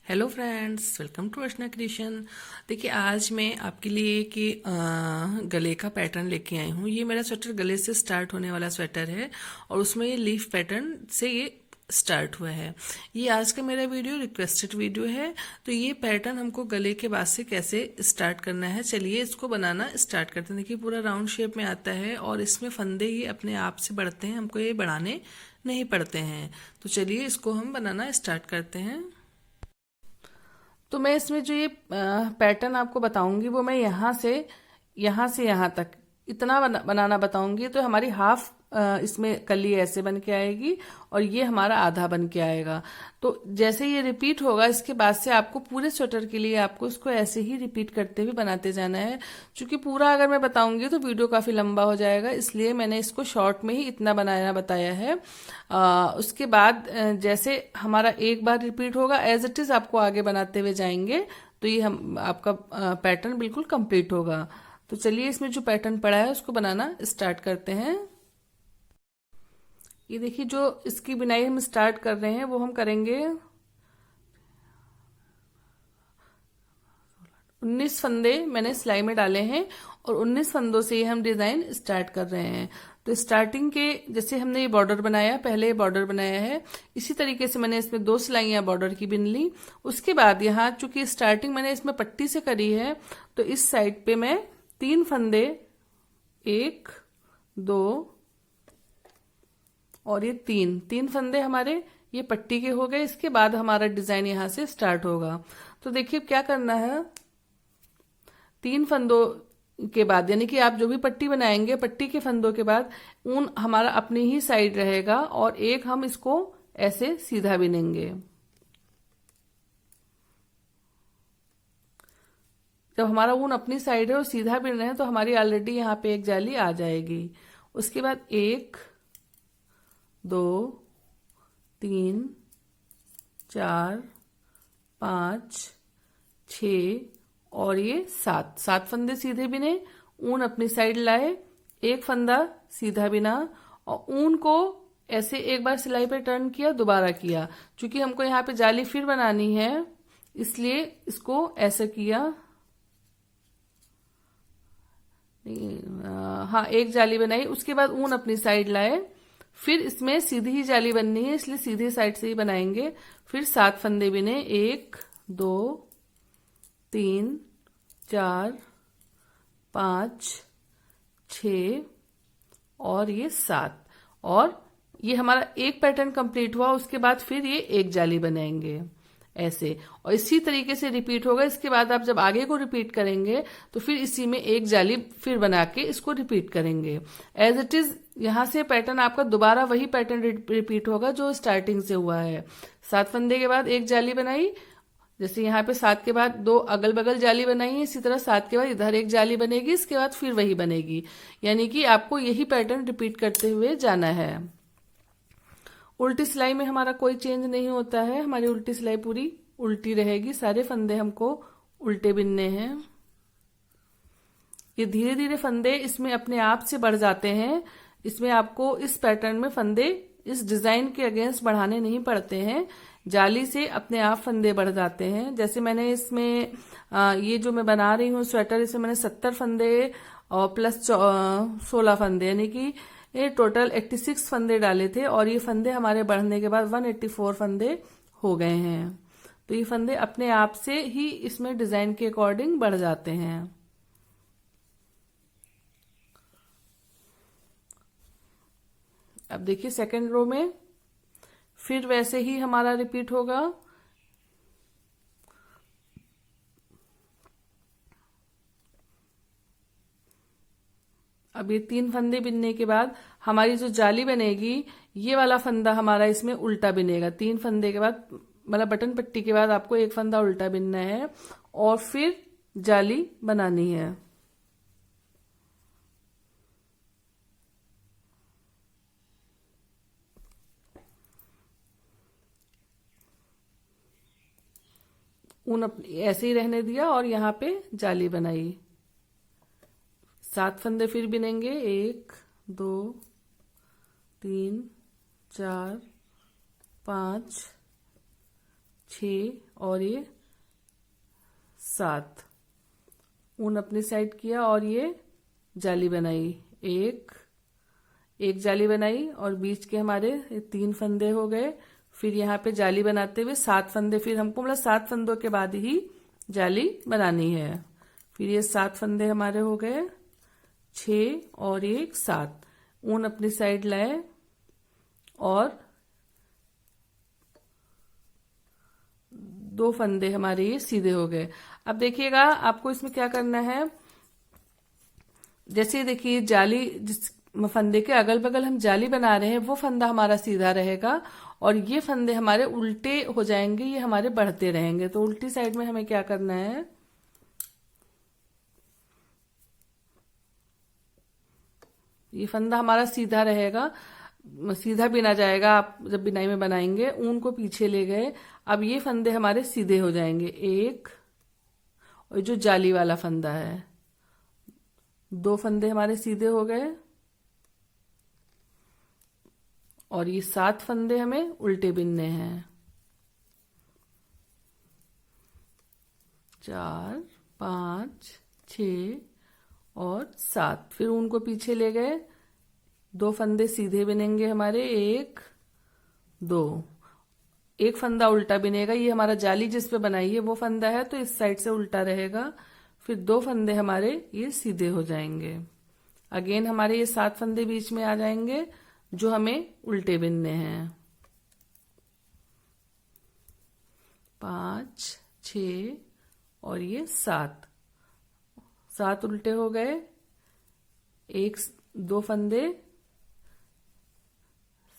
Hello friends, welcome to Archana creation. देखिए, आज मैं आपके लिए कि गले का पैटर्न लेके आई हूँ। ये मेरा स्वेटर गले से स्टार्ट होने वाला स्वेटर है और उसमें ये लीफ पैटर्न से ये स्टार्ट हुआ है। ये आज का मेरा वीडियो रिक्वेस्टेड वीडियो है। तो ये पैटर्न हमको गले के बाद से कैसे स्टार्ट करना है, चलिए इसको बनाना स्टार्ट करते हैं। देखिए, पूरा राउंड शेप में आता है और इसमें फंदे ये अपने आप से बढ़ते हैं, हमको ये बढ़ाने नहीं पड़ते हैं। तो चलिए इसको हम बनाना स्टार्ट करते हैं। तो मैं इसमें जो ये पैटर्न आपको बताऊंगी वो मैं यहाँ से यहाँ तक इतना बनाना बताऊंगी। तो हमारी हाफ इसमें कली ऐसे बन के आएगी और ये हमारा आधा बन के आएगा। तो जैसे ये रिपीट होगा, इसके बाद से आपको पूरे स्वेटर के लिए आपको इसको ऐसे ही रिपीट करते हुए बनाते जाना है। क्योंकि पूरा अगर मैं बताऊंगी तो वीडियो काफी लंबा हो जाएगा, इसलिए मैंने इसको शॉर्ट में ही इतना बनाना बताया है। उसके बाद जैसे हमारा एक बार रिपीट होगा, एज इट इज आपको आगे बनाते हुए जाएंगे तो ये हम आपका पैटर्न बिल्कुल कंप्लीट होगा। तो चलिए इसमें जो पैटर्न पड़ा है उसको बनाना स्टार्ट करते हैं। ये देखिए, जो इसकी बुनाई हम स्टार्ट कर रहे हैं वो हम करेंगे 19 फंदे मैंने सिलाई में डाले हैं और 19 फंदों से हम डिजाइन स्टार्ट कर रहे हैं। तो स्टार्टिंग के जैसे हमने ये बॉर्डर बनाया, पहले बॉर्डर बनाया है, इसी तरीके से मैंने इसमें 2 सिलाइयां बॉर्डर की बिन ली। उसके बाद यहाँ चूंकि स्टार्टिंग मैंने इसमें पट्टी से करी है तो इस साइड पे मैं 3 फंदे, 1 2 और ये तीन फंदे हमारे ये पट्टी के हो गए। इसके बाद हमारा डिजाइन यहां से स्टार्ट होगा। तो देखिए क्या करना है, 3 फंदों के बाद यानी कि आप जो भी पट्टी बनाएंगे, पट्टी के फंदों के बाद ऊन हमारा अपनी ही साइड रहेगा और एक हम इसको ऐसे सीधा बिनेंगे। जब हमारा ऊन अपनी साइड है और सीधा बिन रहे हैं तो हमारी ऑलरेडी यहाँ पे एक जाली आ जाएगी। उसके बाद 1 2 3 4 5 6 और ये 7 फंदे सीधे बिने, ऊन अपनी साइड लाए, एक फंदा सीधा बिना और ऊन को ऐसे एक बार सिलाई पे टर्न किया, दोबारा किया। क्योंकि हमको यहाँ पे जाली फिर बनानी है इसलिए इसको ऐसे किया। हाँ, एक जाली बनाई, उसके बाद ऊन अपनी साइड लाए, फिर इसमें सीधी ही जाली बननी है इसलिए सीधी साइड से ही बनाएंगे। फिर 7 फंदे बिने, 1 2 3 4 5 6 और ये 7। और ये हमारा एक पैटर्न कंप्लीट हुआ। उसके बाद फिर ये एक जाली बनाएंगे ऐसे और इसी तरीके से रिपीट होगा। इसके बाद आप जब आगे को रिपीट करेंगे तो फिर इसी में एक जाली फिर बना के इसको रिपीट करेंगे एज इट इज। यहां से पैटर्न आपका दोबारा वही पैटर्न रिपीट होगा जो स्टार्टिंग से हुआ है। 7 फंदे के बाद एक जाली बनाई, जैसे यहाँ पे 7 के बाद 2 अगल बगल जाली बनाई है, इसी तरह 7 के बाद इधर एक जाली बनेगी, इसके बाद फिर वही बनेगी। यानी कि आपको यही पैटर्न रिपीट करते हुए जाना है। उल्टी सिलाई में हमारा कोई चेंज नहीं होता है, हमारी उल्टी सिलाई पूरी उल्टी रहेगी। सारे फंदे हमको उल्टे बिनने हैं। ये धीरे धीरे फंदे इसमें अपने आप से बढ़ जाते हैं। इसमें आपको इस पैटर्न में फंदे इस डिजाइन के अगेंस्ट बढ़ाने नहीं पड़ते हैं, जाली से अपने आप फंदे बढ़ जाते हैं। जैसे मैंने इसमें ये जो मैं बना रही हूँ स्वेटर, इसमें मैंने 70 फंदे और प्लस 16 फंदे यानी कि ये टोटल 86 फंदे डाले थे और ये फंदे हमारे बढ़ने के बाद 184 फंदे हो गए हैं। तो ये फंदे अपने आप से ही इसमें डिजाइन के अकॉर्डिंग बढ़ जाते हैं। अब देखिए सेकेंड रो में फिर वैसे ही हमारा रिपीट होगा। अब ये 3 फंदे बिनने के बाद हमारी जो जाली बनेगी, ये वाला फंदा हमारा इसमें उल्टा बिनेगा। 3 फंदे के बाद मतलब बटन पट्टी के बाद आपको एक फंदा उल्टा बिनना है और फिर जाली बनानी है। ऊन ऐसे ही रहने दिया और यहाँ पे जाली बनाई। 7 फंदे फिर बिनेंगे, 1 2 3 4 5 6 और ये 7। ऊन अपनी साइड किया और ये जाली बनाई, एक जाली बनाई और बीच के हमारे 3 फंदे हो गए। फिर यहाँ पे जाली बनाते हुए 7 फंदे, फिर हमको मतलब 7 फंदों के बाद ही जाली बनानी है। फिर ये 7 फंदे हमारे हो गए, 6 और 7। ऊन अपनी साइड लाए और 2 फंदे हमारे ये सीधे हो गए। अब देखिएगा आपको इसमें क्या करना है। जैसे देखिए जाली, जिस फंदे के अगल बगल हम जाली बना रहे हैं वो फंदा हमारा सीधा रहेगा और ये फंदे हमारे उल्टे हो जाएंगे, ये हमारे बढ़ते रहेंगे। तो उल्टी साइड में हमें क्या करना है, ये फंदा हमारा सीधा रहेगा, सीधा बिना जाएगा। आप जब बिनाई में बनाएंगे ऊन को पीछे ले गए, अब ये फंदे हमारे सीधे हो जाएंगे, एक, और जो जाली वाला फंदा है 2 फंदे हमारे सीधे हो गए और ये 7 फंदे हमें उल्टे बिनने हैं, 4, 5, 6 और 7। फिर ऊन को पीछे ले गए, 2 फंदे सीधे बिनेंगे हमारे, 1, 2, एक फंदा उल्टा बिनेगा। ये हमारा जाली जिस पे बनाई है वो फंदा है तो इस साइड से उल्टा रहेगा। फिर 2 फंदे हमारे ये सीधे हो जाएंगे। अगेन हमारे ये 7 फंदे बीच में आ जाएंगे जो हमें उल्टे बिनने हैं, 5, 6 और ये 7। 7 उल्टे हो गए, 2 फंदे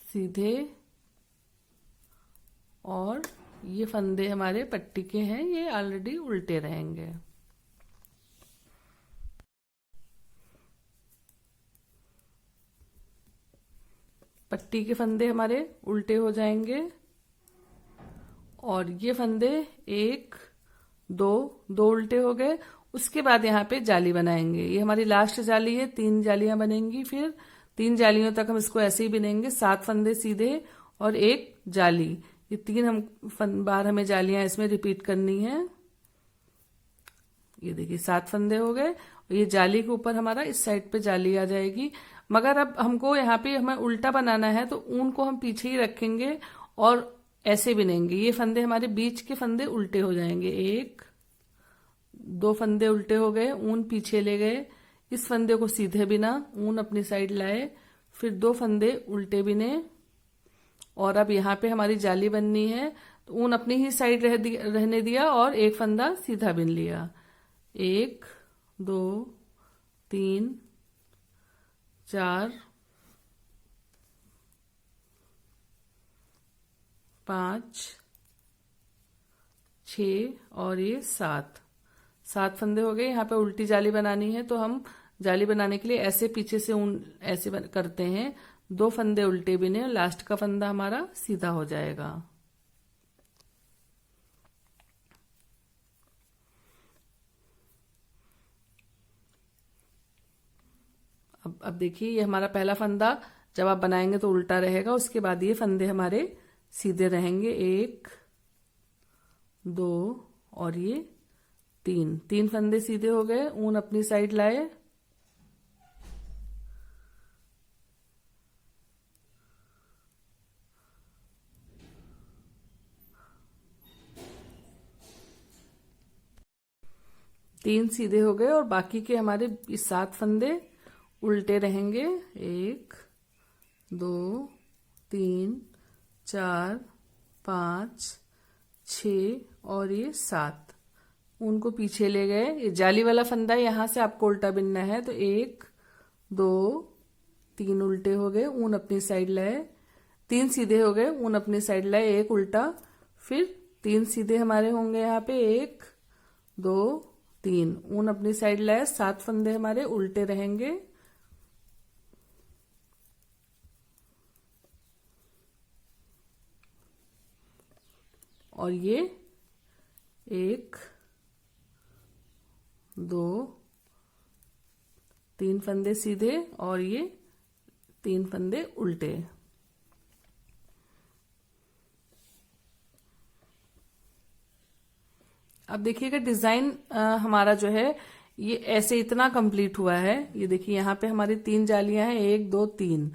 सीधे और ये फंदे हमारे पट्टी के हैं, ये ऑलरेडी उल्टे रहेंगे। पट्टी के फंदे हमारे उल्टे हो जाएंगे और ये फंदे 1, 2 उल्टे हो गए। उसके बाद यहाँ पे जाली बनाएंगे, ये हमारी लास्ट जाली है, 3 जालियां बनेंगी। फिर 3 जालियों तक हम इसको ऐसे ही बिनेंगे, 7 फंदे सीधे और 1 जाली। ये 3 बार हमें जालियां इसमें रिपीट करनी है। ये देखिए 7 फंदे हो गए और ये जाली के ऊपर हमारा इस साइड पे जाली आ जाएगी। मगर अब हमको यहाँ पे हमें उल्टा बनाना है तो ऊन को हम पीछे ही रखेंगे और ऐसे बिनेंगे। ये फंदे हमारे बीच के फंदे उल्टे हो जाएंगे, 1, 2 फंदे उल्टे हो गए, ऊन पीछे ले गए, इस फंदे को सीधे बिना, ऊन अपनी साइड लाए, फिर 2 फंदे उल्टे बिने और अब यहाँ पे हमारी जाली बननी है तो ऊन अपनी ही साइड रहने दिया और एक फंदा सीधा बिन लिया, 1, 2, 3, 4, 5, 6 और ये 7 फंदे हो गए। यहाँ पे उल्टी जाली बनानी है तो हम जाली बनाने के लिए ऐसे पीछे से ऊन ऐसे करते हैं, 2 फंदे उल्टे बिने और लास्ट का फंदा हमारा सीधा हो जाएगा। अब देखिए ये हमारा पहला फंदा जब आप बनाएंगे तो उल्टा रहेगा, उसके बाद ये फंदे हमारे सीधे रहेंगे, 1, 2 और ये 3 फंदे सीधे हो गए, ऊन अपनी साइड लाए, तीन सीधे हो गए और बाकी के हमारे 7 फंदे उल्टे रहेंगे, 1, 2, 3, 4, 5, 6 और ये 7। उनको पीछे ले गए, ये जाली वाला फंदा यहां से आपको उल्टा बिनना है तो 1, 2, 3 उल्टे हो गए, ऊन अपनी साइड लाए, 3 सीधे हो गए, ऊन अपनी साइड लाए, 1 उल्टा, फिर 3 सीधे हमारे होंगे यहाँ पे, 1, 2, 3 ऊन अपनी साइड लाए, 7 फंदे हमारे उल्टे रहेंगे और ये 1, 2, 3 फंदे सीधे और ये 3 फंदे उल्टे। अब देखिएगा डिजाइन हमारा जो है ये ऐसे इतना कंप्लीट हुआ है। ये देखिए यहाँ पे हमारी 3 जालियां हैं, 1 2 3,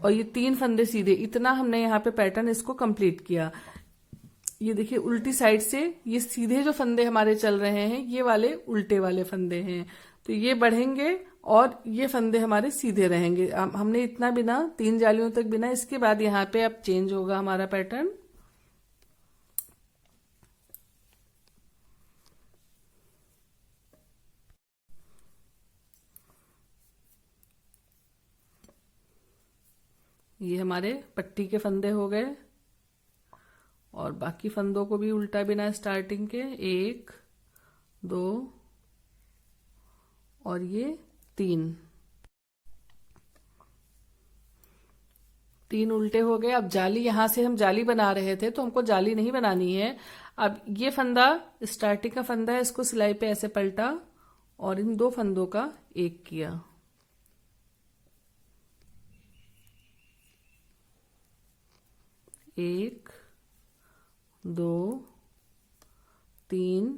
और ये 3 फंदे सीधे, इतना हमने यहाँ पे पैटर्न इसको कंप्लीट किया। ये देखिए उल्टी साइड से ये सीधे जो फंदे हमारे चल रहे हैं ये वाले उल्टे वाले फंदे हैं, तो ये बढ़ेंगे और ये फंदे हमारे सीधे रहेंगे। हमने इतना बिना 3 जालियों तक बिना, इसके बाद यहाँ पे अब चेंज होगा हमारा पैटर्न। ये हमारे पट्टी के फंदे हो गए और बाकी फंदों को भी उल्टा बिना स्टार्टिंग के, 1 2 और ये 3 उल्टे हो गए। अब जाली, यहां से हम जाली बना रहे थे तो हमको जाली नहीं बनानी है। अब ये फंदा स्टार्टिंग का फंदा है, इसको सिलाई पे ऐसे पलटा और इन 2 फंदों का एक किया। एक 2 3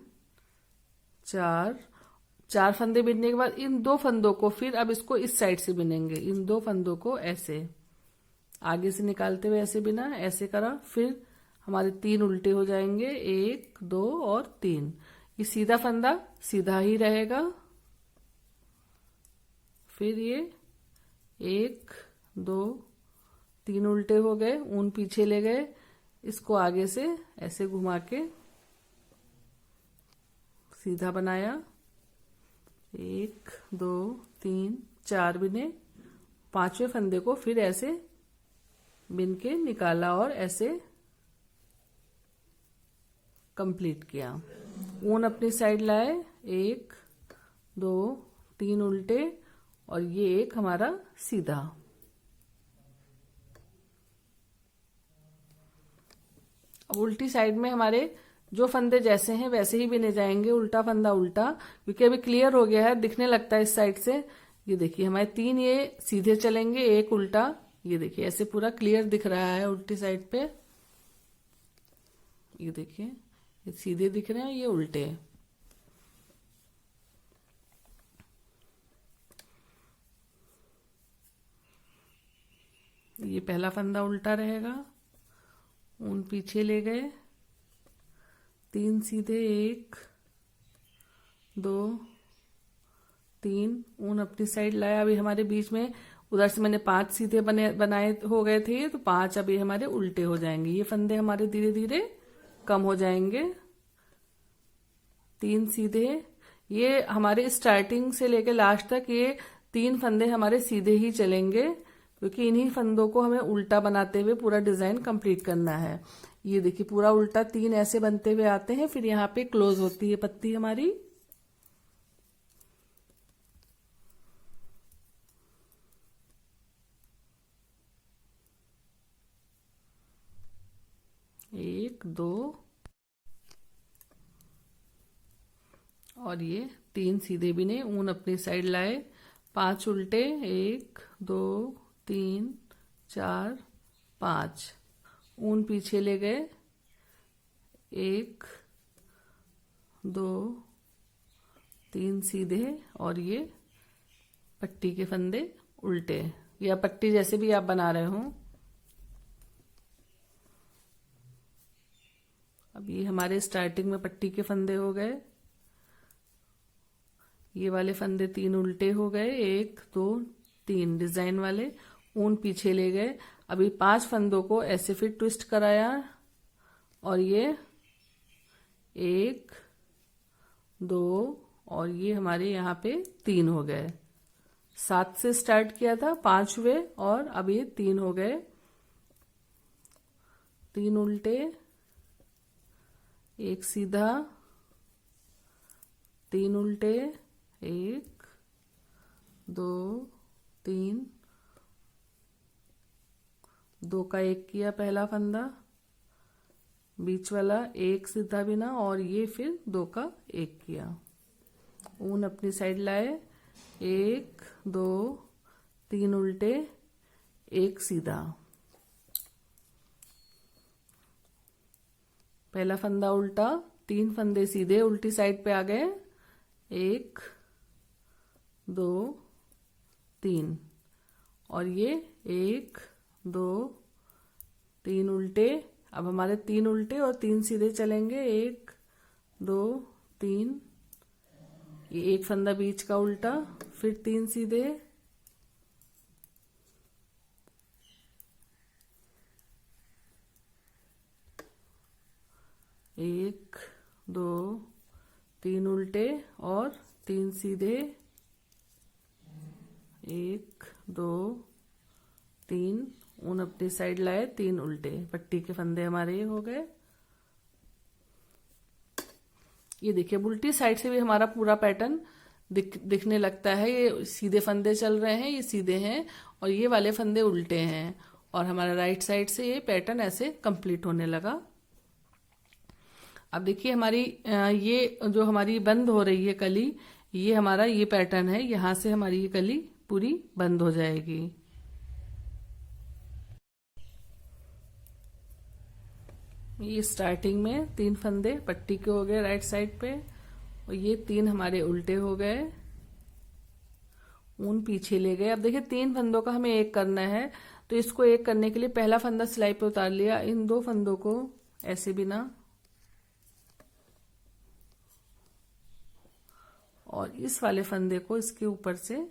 4 फंदे बिनने के बाद इन 2 फंदों को फिर अब इसको इस साइड से बिनेंगे। इन 2 फंदों को ऐसे आगे से निकालते हुए ऐसे बिना, ऐसे करा, फिर हमारे 3 उल्टे हो जाएंगे, 1 2 और 3। ये सीधा फंदा सीधा ही रहेगा। फिर ये 1 2 3 उल्टे हो गए, ऊन पीछे ले गए, इसको आगे से ऐसे घुमा के सीधा बनाया, 1 2 3 4 बिने, 5वें फंदे को फिर ऐसे बिन के निकाला और ऐसे कंप्लीट किया। ऊन अपनी साइड लाए, 1 2 3 उल्टे और ये एक हमारा सीधा। अब उल्टी साइड में हमारे जो फंदे जैसे हैं वैसे ही बिने जाएंगे, उल्टा फंदा उल्टा, क्योंकि अभी क्लियर हो गया है, दिखने लगता है इस साइड से। ये देखिए हमारे 3 ये सीधे चलेंगे, 1 उल्टा। ये देखिए ऐसे पूरा क्लियर दिख रहा है उल्टी साइड पे। ये देखिए ये सीधे दिख रहे हैं, ये उल्टे। ये पहला फंदा उल्टा रहेगा, ऊन पीछे ले गए, 3 सीधे, 1 2 3, ऊन अपनी साइड लाया। अभी हमारे बीच में उधर से मैंने 5 सीधे बनाए हो गए थे, तो 5 अभी हमारे उल्टे हो जाएंगे। ये फंदे हमारे धीरे धीरे कम हो जाएंगे। 3 सीधे, ये हमारे स्टार्टिंग से लेकर लास्ट तक ये 3 फंदे हमारे सीधे ही चलेंगे, क्योंकि इन्हीं फंदों को हमें उल्टा बनाते हुए पूरा डिजाइन कंप्लीट करना है। ये देखिए पूरा उल्टा 3 ऐसे बनते हुए आते हैं, फिर यहाँ पे क्लोज होती है पत्ती हमारी। एक 2 और ये 3 सीधे बिने, ऊन अपनी साइड लाए, 5 उल्टे, 1 2 3 4 5, ऊन पीछे ले गए, 1 2 3 सीधे और ये पट्टी के फंदे उल्टे, या पट्टी जैसे भी आप बना रहे हो। अब ये हमारे स्टार्टिंग में पट्टी के फंदे हो गए, ये वाले फंदे 3 उल्टे हो गए, 1 2 3 डिजाइन वाले, ऊन पीछे ले गए। अभी 5 फंदों को ऐसे फिर ट्विस्ट कराया और ये 1 2 और ये हमारे यहाँ पे 3 हो गए। 7 से स्टार्ट किया था, 5 हुए और अब ये 3 हो गए। 3 उल्टे, 1 सीधा, 3 उल्टे, 1 2 3, 2 का 1 किया पहला फंदा, बीच वाला 1 सीधा बिना और ये फिर 2 का 1 किया, ऊन अपनी साइड लाए, 1 2 3 उल्टे, 1 सीधा, पहला फंदा उल्टा, 3 फंदे सीधे उल्टी साइड पे आ गए, 1 2 3, और ये 1 2 3 उल्टे। अब हमारे 3 उल्टे और 3 सीधे चलेंगे, 1 2 3, ये एक फंदा बीच का उल्टा, फिर 3 सीधे, 1 2 3 उल्टे और 3 सीधे, 1 2 3, ऊन अपनी साइड लाए, 3 उल्टे, पट्टी के फंदे हमारे ये हो गए। ये देखिए उल्टी साइड से भी हमारा पूरा पैटर्न दिखने लगता है। ये सीधे फंदे चल रहे हैं, ये सीधे हैं, और ये वाले फंदे उल्टे हैं, और हमारा राइट साइड से ये पैटर्न ऐसे कंप्लीट होने लगा। अब देखिए हमारी ये जो हमारी बंद हो रही है कली, ये हमारा ये पैटर्न है, यहां से हमारी ये कली पूरी बंद हो जाएगी। ये स्टार्टिंग में 3 फंदे पट्टी के हो गए राइट साइड पे, और ये 3 हमारे उल्टे हो गए, ऊन पीछे ले गए। अब देखिए 3 फंदों का हमें एक करना है, तो इसको एक करने के लिए पहला फंदा सिलाई पे उतार लिया, इन 2 फंदों को ऐसे बिना, और इस वाले फंदे को इसके ऊपर से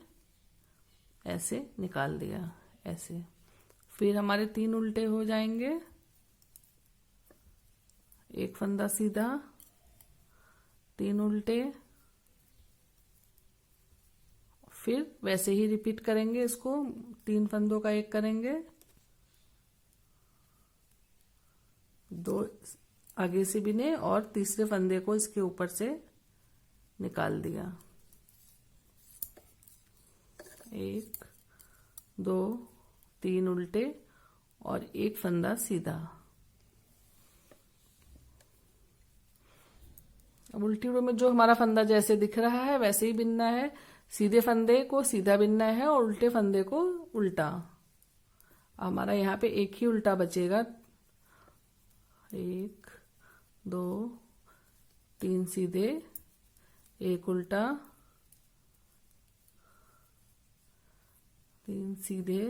ऐसे निकाल दिया, ऐसे। फिर हमारे 3 उल्टे हो जाएंगे, एक फंदा सीधा, 3 उल्टे, फिर वैसे ही रिपीट करेंगे इसको, 3 फंदों का एक करेंगे, 2 आगे से बिने और तीसरे फंदे को इसके ऊपर से निकाल दिया, 1 2 3 उल्टे और एक फंदा सीधा। अब उल्टी रो में जो हमारा फंदा जैसे दिख रहा है वैसे ही बिनना है, सीधे फंदे को सीधा बिनना है और उल्टे फंदे को उल्टा। हमारा यहाँ पे एक ही उल्टा बचेगा, 1 2 3 सीधे, एक उल्टा, 3 सीधे,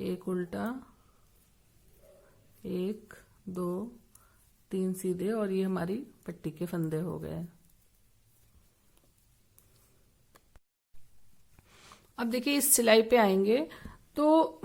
एक उल्टा, 1 2 3 सीधे, और ये हमारी पट्टी के फंदे हो गए। अब देखिए इस सिलाई पे आएंगे तो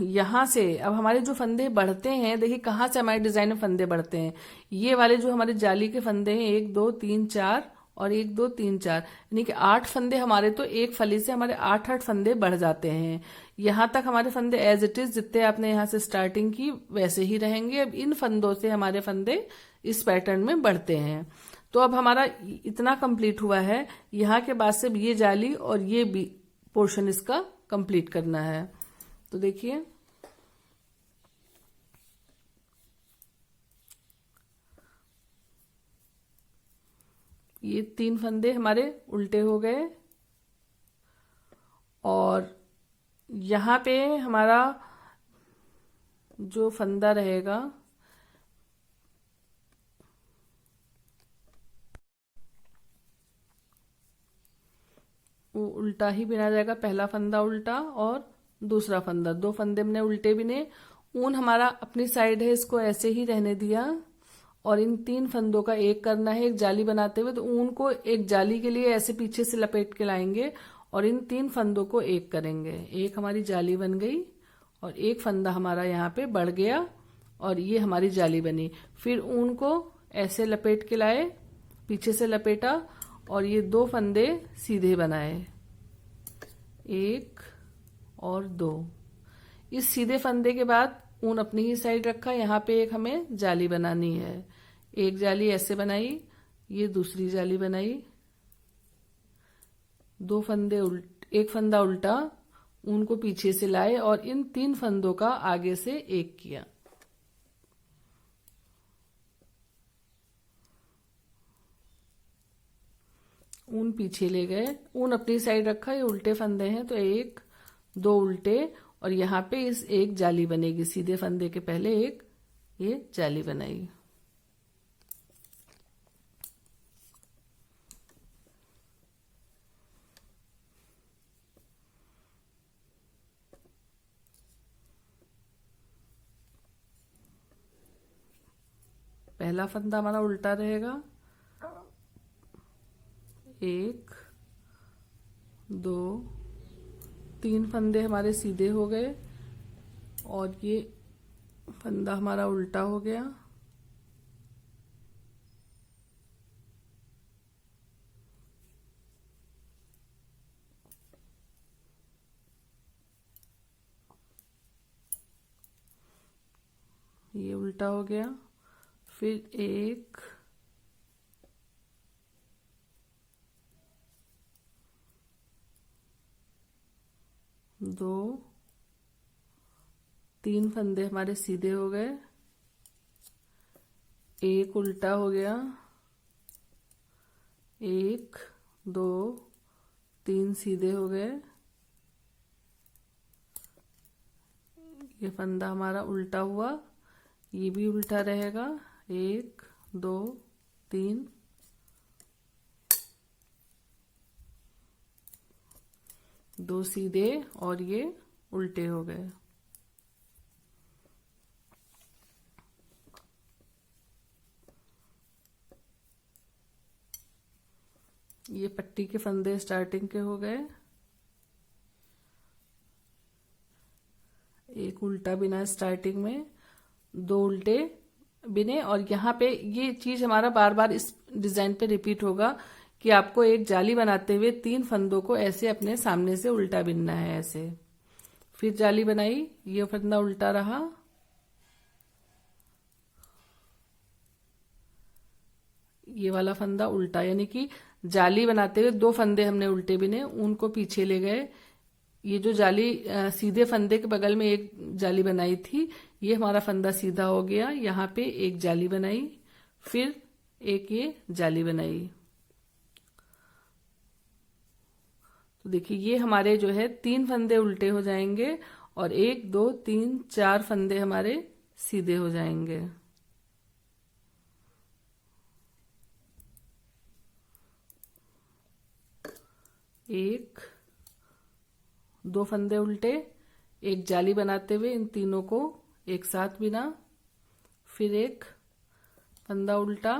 यहाँ से अब हमारे जो फंदे बढ़ते हैं, देखिए कहाँ से हमारे डिजाइन में फंदे बढ़ते हैं। ये वाले जो हमारे जाली के फंदे हैं, 1 2 3 4 और 1 2 3 4, यानी कि 8 फंदे हमारे, तो एक फली से हमारे 8 फंदे बढ़ जाते हैं। यहाँ तक हमारे फंदे एज इट इज जितने आपने यहाँ से स्टार्टिंग की वैसे ही रहेंगे। अब इन फंदों से हमारे फंदे इस पैटर्न में बढ़ते हैं। तो अब हमारा इतना कंप्लीट हुआ है, यहाँ के बाद से ये जाली और ये भी पोर्शन इसका कंप्लीट करना है। तो देखिए ये 3 फंदे हमारे उल्टे हो गए, और यहाँ पे हमारा जो फंदा रहेगा वो उल्टा ही बिना जाएगा। पहला फंदा उल्टा और दूसरा फंदा, 2 फंदे हमने उल्टे बिने। ऊन हमारा अपनी साइड है, इसको ऐसे ही रहने दिया, और इन 3 फंदों का एक करना है एक जाली बनाते हुए। तो ऊन को एक जाली के लिए ऐसे पीछे से लपेट के लाएंगे और इन 3 फंदों को एक करेंगे। एक हमारी जाली बन गई और एक फंदा हमारा यहाँ पे बढ़ गया और ये हमारी जाली बनी। फिर ऊन को ऐसे लपेट के लाए, पीछे से लपेटा और ये 2 फंदे सीधे बनाए, 1 और 2। इस सीधे फंदे के बाद ऊन अपनी ही साइड रखा, यहाँ पे एक हमें जाली बनानी है। एक जाली ऐसे बनाई, ये दूसरी जाली बनाई, 2 फंदे एक फंदा उल्टा, ऊन को पीछे से लाए और इन 3 फंदों का आगे से एक किया। ऊन पीछे ले गए, ऊन अपनी साइड रखा, ये उल्टे फंदे हैं तो 1 2 उल्टे, और यहाँ पे इस एक जाली बनेगी, सीधे फंदे के पहले एक ये जाली बनाई। पहला फंदा हमारा उल्टा रहेगा, 1 2 3 फंदे हमारे सीधे हो गए और ये फंदा हमारा उल्टा हो गया। ये उल्टा हो गया, फिर 1 2 3 फंदे हमारे सीधे हो गए, एक उल्टा हो गया, 1 2 3 सीधे हो गए, ये फंदा हमारा उल्टा हुआ, ये भी उल्टा रहेगा, 1 2 3 2 सीधे और ये उल्टे हो गए। ये पट्टी के फंदे स्टार्टिंग के हो गए, एक उल्टा बिना स्टार्टिंग में, 2 उल्टे बिने, और यहाँ पे ये चीज हमारा बार बार इस डिजाइन पे रिपीट होगा कि आपको एक जाली बनाते हुए 3 फंदों को ऐसे अपने सामने से उल्टा बिनना है ऐसे। फिर जाली बनाई, ये फंदा उल्टा रहा, ये वाला फंदा उल्टा, यानी कि जाली बनाते हुए 2 फंदे हमने उल्टे बिने, उनको पीछे ले गए। ये जो जाली सीधे फंदे के बगल में एक जाली बनाई थी, ये हमारा फंदा सीधा हो गया, यहाँ पे एक जाली बनाई, फिर एक ये जाली बनाई। तो देखिए ये हमारे जो है 3 फंदे उल्टे हो जाएंगे और 1 2 3 4 फंदे हमारे सीधे हो जाएंगे। एक 2 फंदे उल्टे, एक जाली बनाते हुए इन तीनों को एक साथ बिना, फिर एक फंदा उल्टा,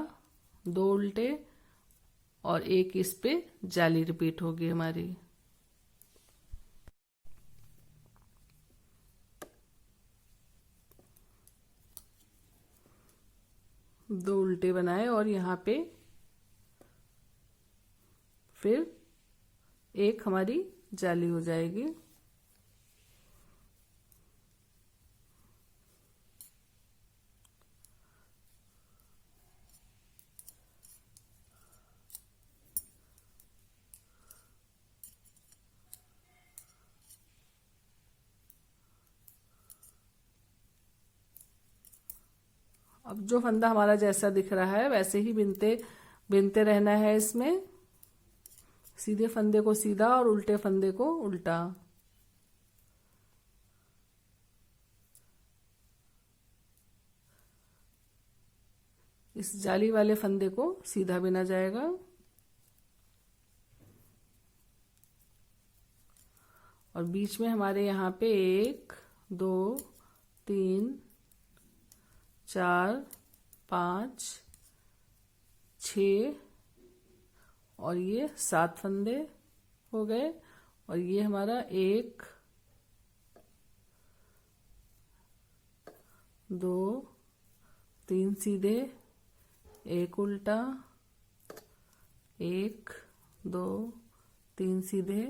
2 उल्टे और एक इस पे जाली रिपीट होगी हमारी। दो उल्टे बनाए और यहाँ पे फिर एक हमारी जाली हो जाएगी। अब जो फंदा हमारा जैसा दिख रहा है वैसे ही बिनते बिनते रहना है इसमें, सीधे फंदे को सीधा और उल्टे फंदे को उल्टा। इस जाली वाले फंदे को सीधा बिना जाएगा और बीच में हमारे यहाँ पे 1 2 3 4 5 6 और ये 7 फंदे हो गए और ये हमारा 1 2 3 सीधे, एक उल्टा, 1 2 3 सीधे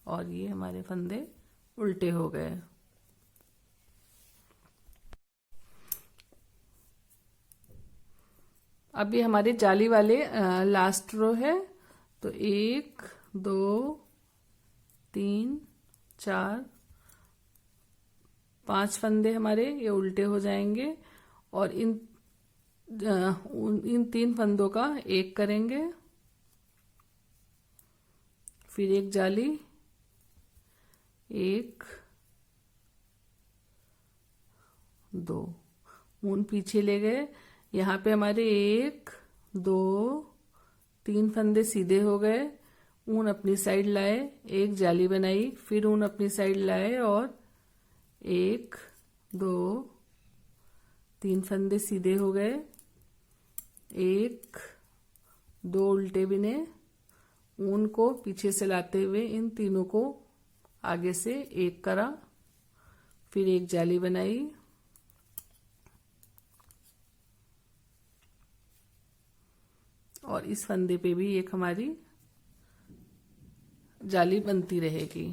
और ये हमारे फंदे उल्टे हो गए। अब ये हमारे जाली वाले लास्ट रो है, तो 1 2 3 4 5 फंदे हमारे ये उल्टे हो जाएंगे और इन 3 फंदों का एक करेंगे, फिर एक जाली, 1 2 ऊन पीछे ले गए, यहाँ पे हमारे 1 2 3 फंदे सीधे हो गए, ऊन अपनी साइड लाए, एक जाली बनाई, फिर ऊन अपनी साइड लाए और 1 2 3 फंदे सीधे हो गए, एक, दो उल्टे बिने, ऊन को पीछे से लाते हुए इन तीनों को आगे से एक करा, फिर एक जाली बनाई, और इस फंदे पे भी एक हमारी जाली बनती रहेगी।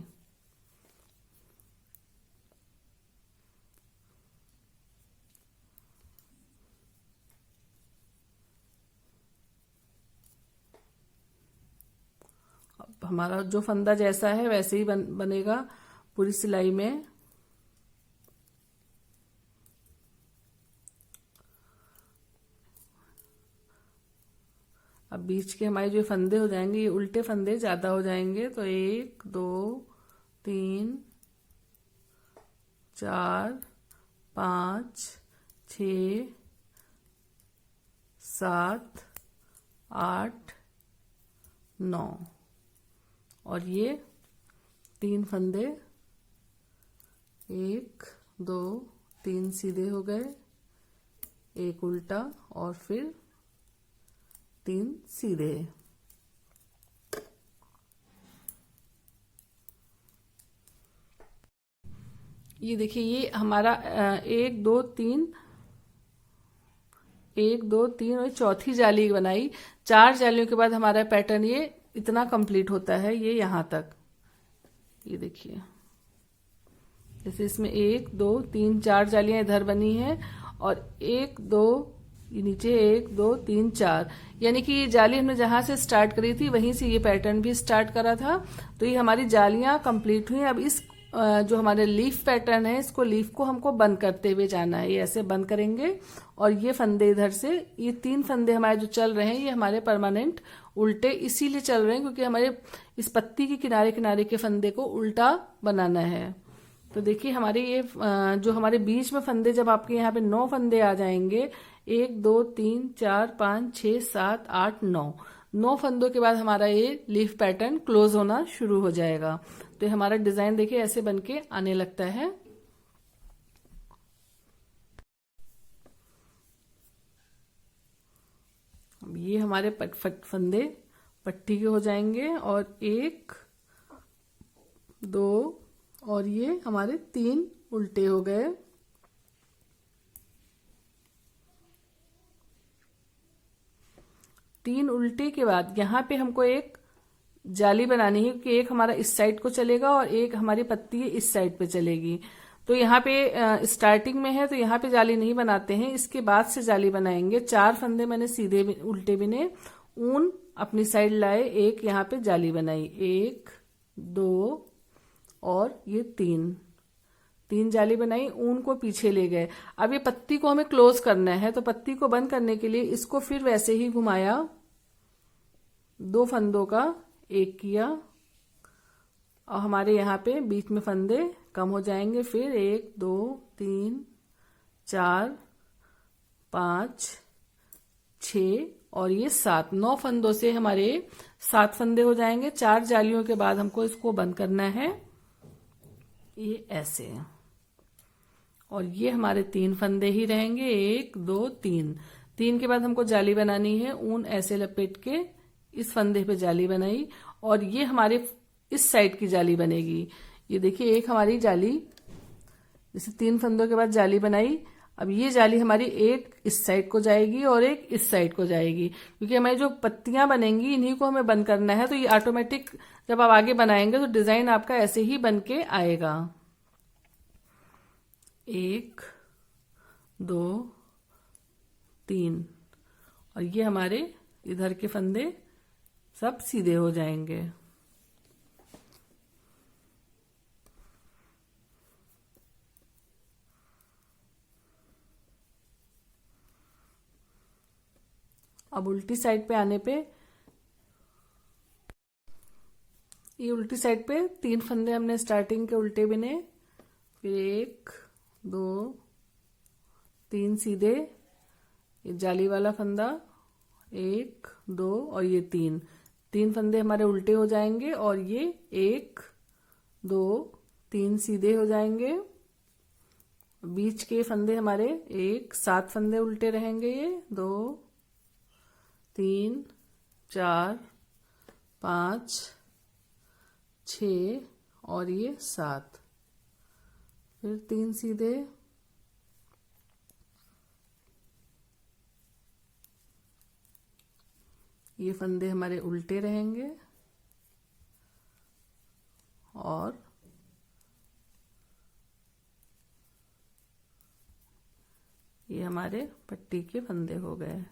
अब हमारा जो फंदा जैसा है वैसे ही बनेगा पूरी सिलाई में। अब बीच के हमारे जो फंदे हो जाएंगे ये उल्टे फंदे ज्यादा हो जाएंगे, तो एक, दो, तीन, चार, पाँच, छ, सात, आठ, नौ, और ये तीन फंदे, एक, दो, तीन सीधे हो गए, एक उल्टा और फिर तीन सीधे। ये देखिए ये हमारा एक, दो, तीन, एक, दो, तीन और चौथी जाली बनाई। चार जालियों के बाद हमारा पैटर्न ये इतना कंप्लीट होता है, ये यहां तक। ये देखिए जैसे इसमें एक, दो, तीन, चार जालियां इधर बनी हैं और एक, दो, ये नीचे एक, दो, तीन, चार, यानी कि ये जाली हमने जहां से स्टार्ट करी थी वहीं से ये पैटर्न भी स्टार्ट करा था। तो ये हमारी जालियां कंप्लीट हुई। अब इस जो हमारे लीफ पैटर्न है इसको लीफ को हमको बंद करते हुए जाना है। ये ऐसे बंद करेंगे और ये फंदे इधर से, ये तीन फंदे हमारे जो चल रहे हैं ये हमारे परमानेंट उल्टे इसीलिए चल रहे हैं क्योंकि हमारे इस पत्ती के किनारे किनारे के फंदे को उल्टा बनाना है। तो देखिए हमारे ये जो हमारे बीच में फंदे, जब आपके यहाँ पे 9 फंदे आ जाएंगे, 1, 2, 3, 4, 5, 6, 7, 8, 9 फंदों के बाद हमारा ये लीफ पैटर्न क्लोज होना शुरू हो जाएगा। तो हमारा डिजाइन देखिए ऐसे बनके आने लगता है। ये हमारे फंदे पट्टी के हो जाएंगे और 1, 2 और ये हमारे 3 उल्टे हो गए। तीन उल्टे के बाद यहाँ पे हमको एक जाली बनानी है क्योंकि एक हमारा इस साइड को चलेगा और एक हमारी पत्ती इस साइड पे चलेगी। तो यहाँ पे स्टार्टिंग में है तो यहाँ पे जाली नहीं बनाते हैं, इसके बाद से जाली बनाएंगे। 4 फंदे मैंने सीधे उल्टे बिने, ऊन अपनी साइड लाए, एक यहाँ पे जाली बनाई, 1, 2 और ये 3 जाली बनाई, ऊन को पीछे ले गए। अब ये पत्ती को हमें क्लोज करना है तो पत्ती को बंद करने के लिए इसको फिर वैसे ही घुमाया, 2 फंदों का एक किया और हमारे यहाँ पे बीच में फंदे कम हो जाएंगे। फिर 1, 2, 3, 4, 5, 6 और ये 7, 9 फंदों से हमारे 7 फंदे हो जाएंगे। 4 जालियों के बाद हमको इसको बंद करना है, ये ऐसे, और ये हमारे 3 फंदे ही रहेंगे, 1, 2, 3 के बाद हमको जाली बनानी है। ऊन ऐसे लपेट के इस फंदे पे जाली बनाई और ये हमारे इस साइड की जाली बनेगी। ये देखिए एक हमारी जाली, जैसे 3 फंदों के बाद जाली बनाई, अब ये जाली हमारी एक इस साइड को जाएगी और एक इस साइड को जाएगी क्योंकि हमारी जो पत्तियां बनेंगी इन्हीं को हमें बंद करना है। तो ये ऑटोमेटिक जब आप आगे बनाएंगे तो डिजाइन आपका ऐसे ही बन के आएगा। 1, 2, 3 और ये हमारे इधर के फंदे सब सीधे हो जाएंगे। अब उल्टी साइड पे आने पे, ये उल्टी साइड पे 3 फंदे हमने स्टार्टिंग के उल्टे बिने, फिर 1, 2, 3 सीधे, ये जाली वाला फंदा, 1, 2 और ये 3 फंदे हमारे उल्टे हो जाएंगे और ये 1, 2, 3 सीधे हो जाएंगे। बीच के फंदे हमारे 7 फंदे उल्टे रहेंगे, ये 2, 3 4 5 6 और ये 7, फिर 3 सीधे, ये फंदे हमारे उल्टे रहेंगे और ये हमारे पट्टी के फंदे हो गए।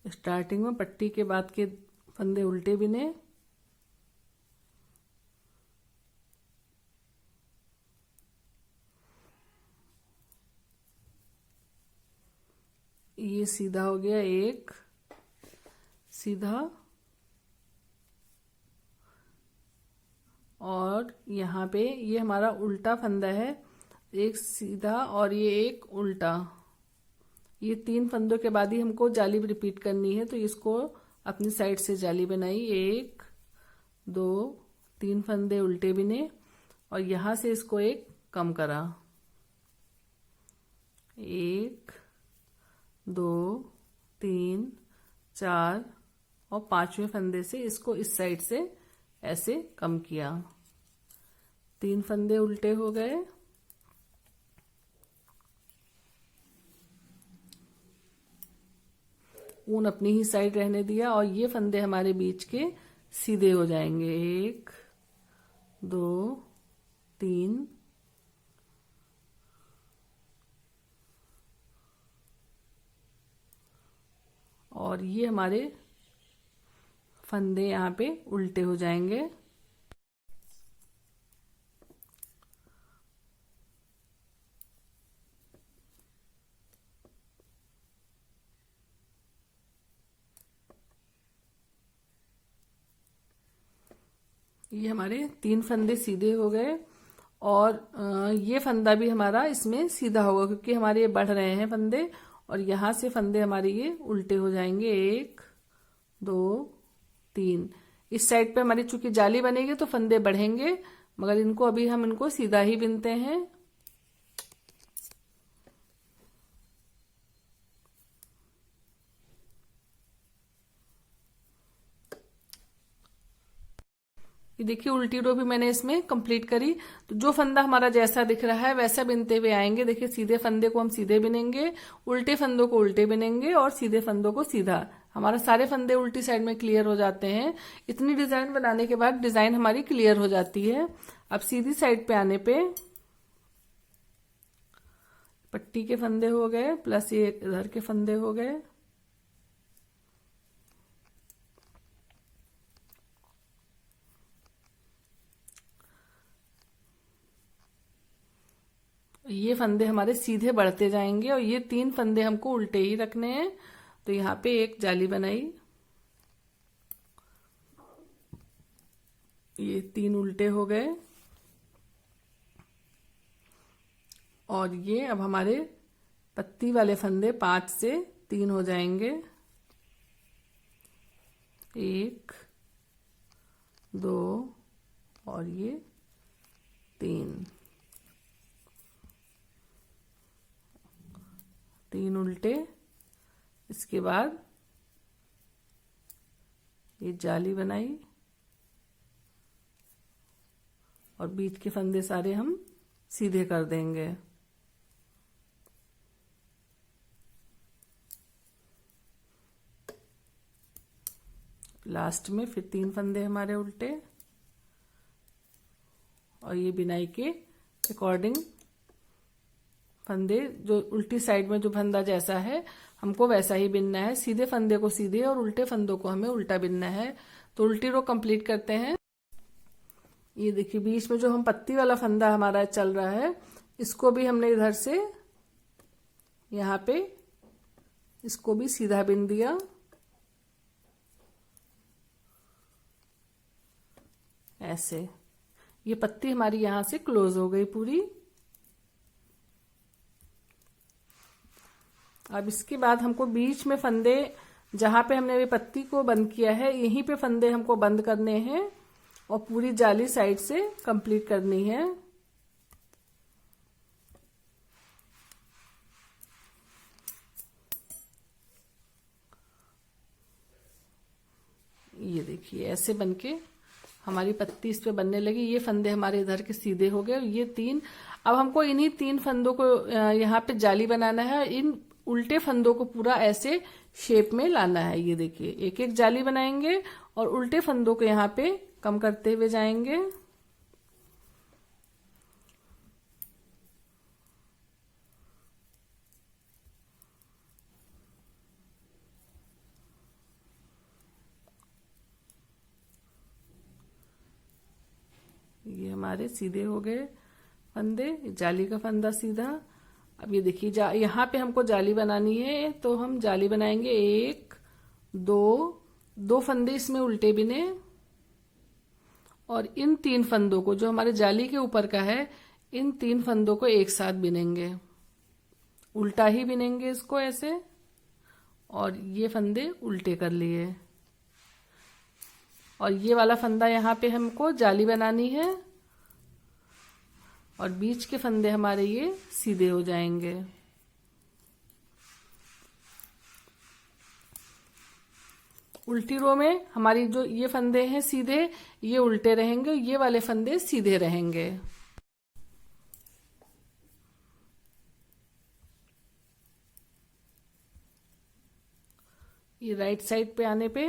स्टार्टिंग में पट्टी के बाद के फंदे उल्टे बिने, ये सीधा हो गया, एक सीधा, और यहाँ पे ये हमारा उल्टा फंदा है, एक सीधा और ये एक उल्टा। ये 3 फंदों के बाद ही हमको जाली रिपीट करनी है, तो इसको अपनी साइड से जाली बनाई, 1 2 3 फंदे उल्टे बिने और यहाँ से इसको एक कम करा, 1 2 3 4 और 5वें फंदे से इसको इस साइड से ऐसे कम किया, 3 फंदे उल्टे हो गए, ऊन अपनी ही साइड रहने दिया और ये फंदे हमारे बीच के सीधे हो जाएंगे, 1 2 3 और ये हमारे फंदे यहाँ पे उल्टे हो जाएंगे। ये हमारे 3 फंदे सीधे हो गए और ये फंदा भी हमारा इसमें सीधा होगा क्योंकि हमारे ये बढ़ रहे हैं फंदे, और यहाँ से फंदे हमारे ये उल्टे हो जाएंगे, 1 2 3। इस साइड पे हमारी चूंकि जाली बनेगी तो फंदे बढ़ेंगे, मगर इनको अभी हम इनको सीधा ही बिनते हैं। ये देखिए उल्टी रो भी मैंने इसमें कंप्लीट करी, तो जो फंदा हमारा जैसा दिख रहा है वैसा बिनते हुए आएंगे। देखिए सीधे फंदे को हम सीधे बिनेंगे, उल्टे फंदों को उल्टे बिनेंगे और सीधे फंदों को सीधा। हमारा सारे फंदे उल्टी साइड में क्लियर हो जाते हैं। इतनी डिजाइन बनाने के बाद डिजाइन हमारी क्लियर हो जाती है। अब सीधी साइड पे आने पे पट्टी के फंदे हो गए प्लस ये इधर के फंदे हो गए, ये फंदे हमारे सीधे बढ़ते जाएंगे और ये 3 फंदे हमको उल्टे ही रखने हैं। तो यहाँ पे एक जाली बनाई, ये 3 उल्टे हो गए और ये अब हमारे पत्ती वाले फंदे 5 से 3 हो जाएंगे, 1 2 और ये 3 उल्टे। इसके बाद ये जाली बनाई और बीच के फंदे सारे हम सीधे कर देंगे। लास्ट में फिर 3 फंदे हमारे उल्टे और ये बिनाई के अकॉर्डिंग फंदे जो उल्टी साइड में जो फंदा जैसा है हमको वैसा ही बिनना है। सीधे फंदे को सीधे और उल्टे फंदों को हमें उल्टा बिनना है। तो उल्टी रो कंप्लीट करते हैं। ये देखिए बीच में जो हम पत्ती वाला फंदा हमारा चल रहा है इसको भी हमने इधर से यहाँ पे इसको भी सीधा बिन दिया, ऐसे। ये पत्ती हमारी यहां से क्लोज हो गई पूरी। अब इसके बाद हमको बीच में फंदे जहां पे हमने अभी पत्ती को बंद किया है यहीं पे फंदे हमको बंद करने हैं और पूरी जाली साइड से कंप्लीट करनी है। ये देखिए ऐसे बनके हमारी पत्ती इस पे बनने लगी। ये फंदे हमारे इधर के सीधे हो गए। ये 3, अब हमको इन्हीं 3 फंदों को यहाँ पे जाली बनाना है। इन उल्टे फंदों को पूरा ऐसे शेप में लाना है। ये देखिए एक एक जाली बनाएंगे और उल्टे फंदों को यहाँ पे कम करते हुए जाएंगे। ये हमारे सीधे हो गए फंदे, जाली का फंदा सीधा। अब ये देखिए यहाँ पे हमको जाली बनानी है, तो हम जाली बनाएंगे। 1 2 फंदे इसमें उल्टे बिने और इन 3 फंदों को जो हमारे जाली के ऊपर का है, इन 3 फंदों को एक साथ बिनेंगे। उल्टा ही बिनेंगे इसको ऐसे, और ये फंदे उल्टे कर लिए। और ये वाला फंदा यहाँ पे हमको जाली बनानी है और बीच के फंदे हमारे ये सीधे हो जाएंगे। उल्टी रो में हमारी जो ये फंदे हैं सीधे, ये उल्टे रहेंगे, ये वाले फंदे सीधे रहेंगे। ये राइट साइड पे आने पे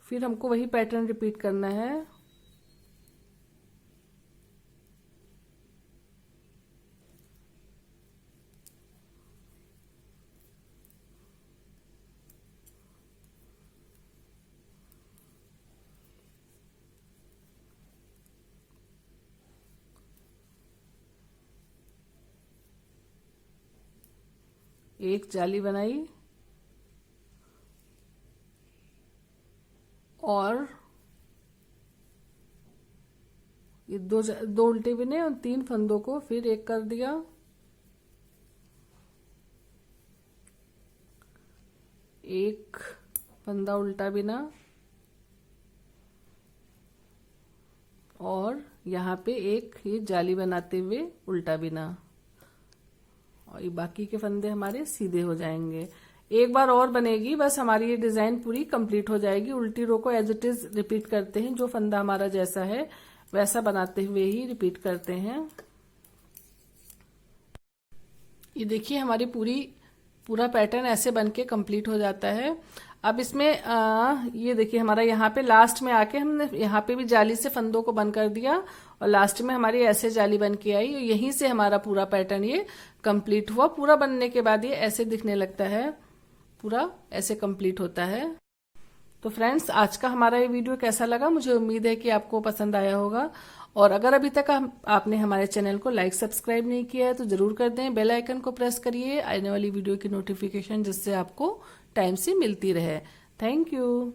फिर हमको वही पैटर्न रिपीट करना है। एक जाली बनाई और ये दो उल्टे बिने और 3 फंदों को फिर एक कर दिया। एक फंदा उल्टा बिना और यहाँ पे एक ये जाली बनाते हुए उल्टा बिना, और ये बाकी के फंदे हमारे सीधे हो जाएंगे। एक बार और बनेगी, बस हमारी ये डिजाइन पूरी कंप्लीट हो जाएगी। उल्टी रो को एज इट इज रिपीट करते हैं, जो फंदा हमारा जैसा है वैसा बनाते हुए ही रिपीट करते हैं। ये देखिए हमारी पूरा पैटर्न ऐसे बनके कंप्लीट हो जाता है। अब इसमें ये देखिए हमारा यहाँ पे लास्ट में आके हमने यहाँ पे भी जाली से फंदों को बंद कर दिया और लास्ट में हमारी ऐसे जाली बन के आई। यहीं से हमारा पूरा पैटर्न ये कंप्लीट हुआ। पूरा बनने के बाद ये ऐसे दिखने लगता है, पूरा ऐसे कंप्लीट होता है। तो फ्रेंड्स आज का हमारा ये वीडियो कैसा लगा, मुझे उम्मीद है कि आपको पसंद आया होगा। और अगर अभी तक आपने हमारे चैनल को लाइक सब्सक्राइब नहीं किया है तो जरूर कर दें। बेल आइकन को प्रेस करिए आने वाली वीडियो की नोटिफिकेशन जिससे आपको टाइम से मिलती रहे। Thank you.